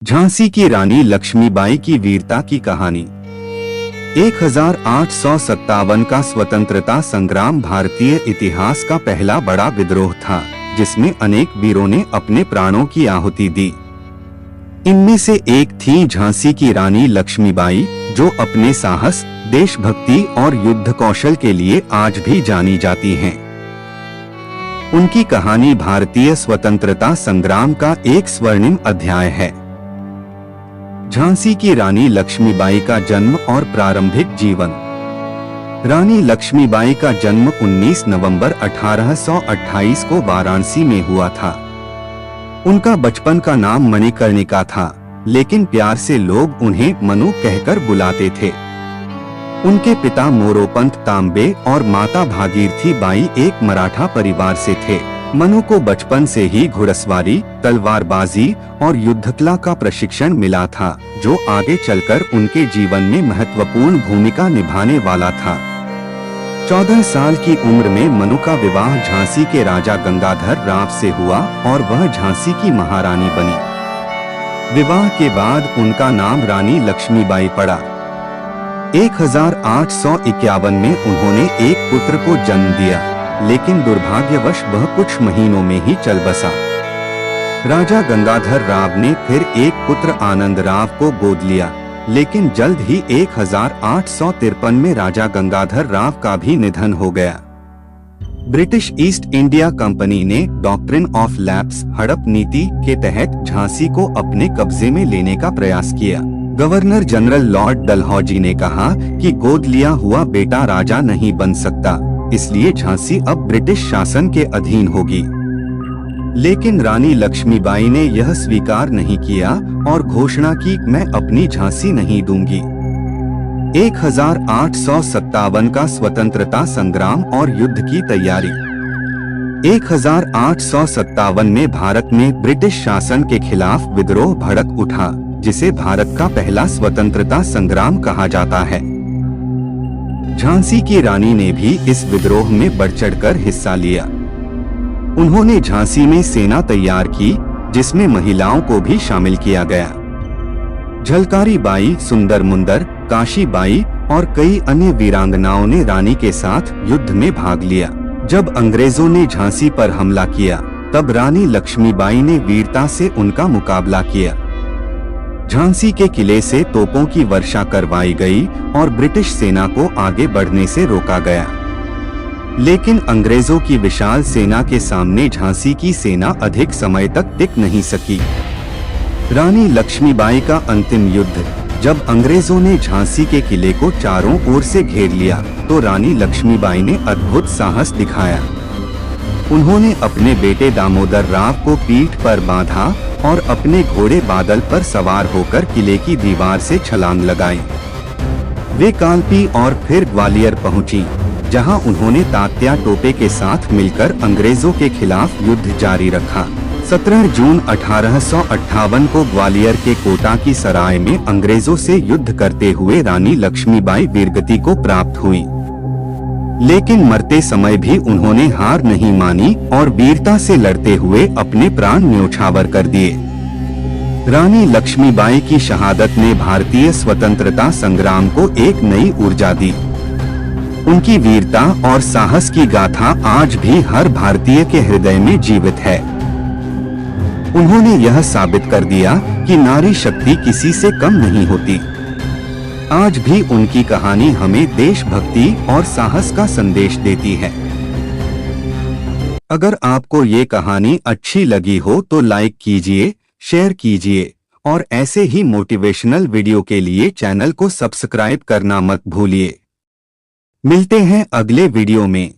झांसी की रानी लक्ष्मीबाई की वीरता की कहानी। 1857 का स्वतंत्रता संग्राम भारतीय इतिहास का पहला बड़ा विद्रोह था, जिसमें अनेक वीरों ने अपने प्राणों की आहुति दी। इनमें से एक थी झांसी की रानी लक्ष्मीबाई, जो अपने साहस, देशभक्ति और युद्ध कौशल के लिए आज भी जानी जाती हैं। उनकी कहानी भारतीय स्वतंत्रता संग्राम का एक स्वर्णिम अध्याय है। झांसी की रानी लक्ष्मीबाई का जन्म और प्रारंभिक जीवन। रानी लक्ष्मीबाई का जन्म 19 नवंबर 1828 को वाराणसी में हुआ था। उनका बचपन का नाम मणिकर्णिका था, लेकिन प्यार से लोग उन्हें मनु कहकर बुलाते थे। उनके पिता मोरोपंत तांबे और माता भागीरथी बाई एक मराठा परिवार से थे। मनु को बचपन से ही घुड़सवारी, तलवारबाजी और युद्धकला का प्रशिक्षण मिला था, जो आगे चलकर उनके जीवन में महत्वपूर्ण भूमिका निभाने वाला था। 14 साल की उम्र में मनु का विवाह झांसी के राजा गंगाधर राव से हुआ और वह झांसी की महारानी बनी। विवाह के बाद उनका नाम रानी लक्ष्मीबाई पड़ा। 1851 में उन्होंने एक पुत्र को जन्म दिया, लेकिन दुर्भाग्यवश वह कुछ महीनों में ही चल बसा। राजा गंगाधर राव ने फिर एक पुत्र आनंद राव को गोद लिया, लेकिन जल्द ही 1853 में राजा गंगाधर राव का भी निधन हो गया। ब्रिटिश ईस्ट इंडिया कंपनी ने डॉक्ट्रिन ऑफ लैप्स, हड़प नीति के तहत झांसी को अपने कब्जे में लेने का प्रयास किया। गवर्नर जनरल लॉर्ड डलहौजी ने कहा कि गोद लिया हुआ बेटा राजा नहीं बन सकता, इसलिए झांसी अब ब्रिटिश शासन के अधीन होगी। लेकिन रानी लक्ष्मीबाई ने यह स्वीकार नहीं किया और घोषणा की, मैं अपनी झांसी नहीं दूंगी। 1857 का स्वतंत्रता संग्राम और युद्ध की तैयारी। 1857 में भारत में ब्रिटिश शासन के खिलाफ विद्रोह भड़क उठा, जिसे भारत का पहला स्वतंत्रता संग्राम कहा जाता है। झांसी की रानी ने भी इस विद्रोह में बढ़ चढ़कर हिस्सा लिया। उन्होंने झांसी में सेना तैयार की, जिसमें महिलाओं को भी शामिल किया गया। झलकारी बाई, सुंदर मुंदर, काशी बाई और कई अन्य वीरांगनाओं ने रानी के साथ युद्ध में भाग लिया। जब अंग्रेजों ने झांसी पर हमला किया, तब रानी लक्ष्मीबाई ने वीरता से उनका मुकाबला किया। झांसी के किले से तोपों की वर्षा करवाई गई और ब्रिटिश सेना को आगे बढ़ने से रोका गया। लेकिन अंग्रेजों की विशाल सेना के सामने झांसी की सेना अधिक समय तक टिक नहीं सकी। रानी लक्ष्मीबाई का अंतिम युद्ध। जब अंग्रेजों ने झांसी के किले को चारों ओर से घेर लिया, तो रानी लक्ष्मीबाई ने अद्भुत साहस दिखाया। उन्होंने अपने बेटे दामोदर राव को पीठ पर बांधा और अपने घोड़े बादल पर सवार होकर किले की दीवार से छलांग लगाई। वे कालपी और फिर ग्वालियर पहुंची, जहां उन्होंने तात्या टोपे के साथ मिलकर अंग्रेजों के खिलाफ युद्ध जारी रखा। 17 जून 1858 को ग्वालियर के कोटा की सराय में अंग्रेजों से युद्ध करते हुए रानी लक्ष्मीबाई वीरगति को प्राप्त हुई। लेकिन मरते समय भी उन्होंने हार नहीं मानी और वीरता से लड़ते हुए अपने प्राण न्योछावर कर दिए। रानी लक्ष्मीबाई की शहादत ने भारतीय स्वतंत्रता संग्राम को एक नई ऊर्जा दी। उनकी वीरता और साहस की गाथा आज भी हर भारतीय के हृदय में जीवित है। उन्होंने यह साबित कर दिया कि नारी शक्ति किसी से कम नहीं होती। आज भी उनकी कहानी हमें देशभक्ति और साहस का संदेश देती है। अगर आपको ये कहानी अच्छी लगी हो तो लाइक कीजिए, शेयर कीजिए और ऐसे ही मोटिवेशनल वीडियो के लिए चैनल को सब्सक्राइब करना मत भूलिए। मिलते हैं अगले वीडियो में।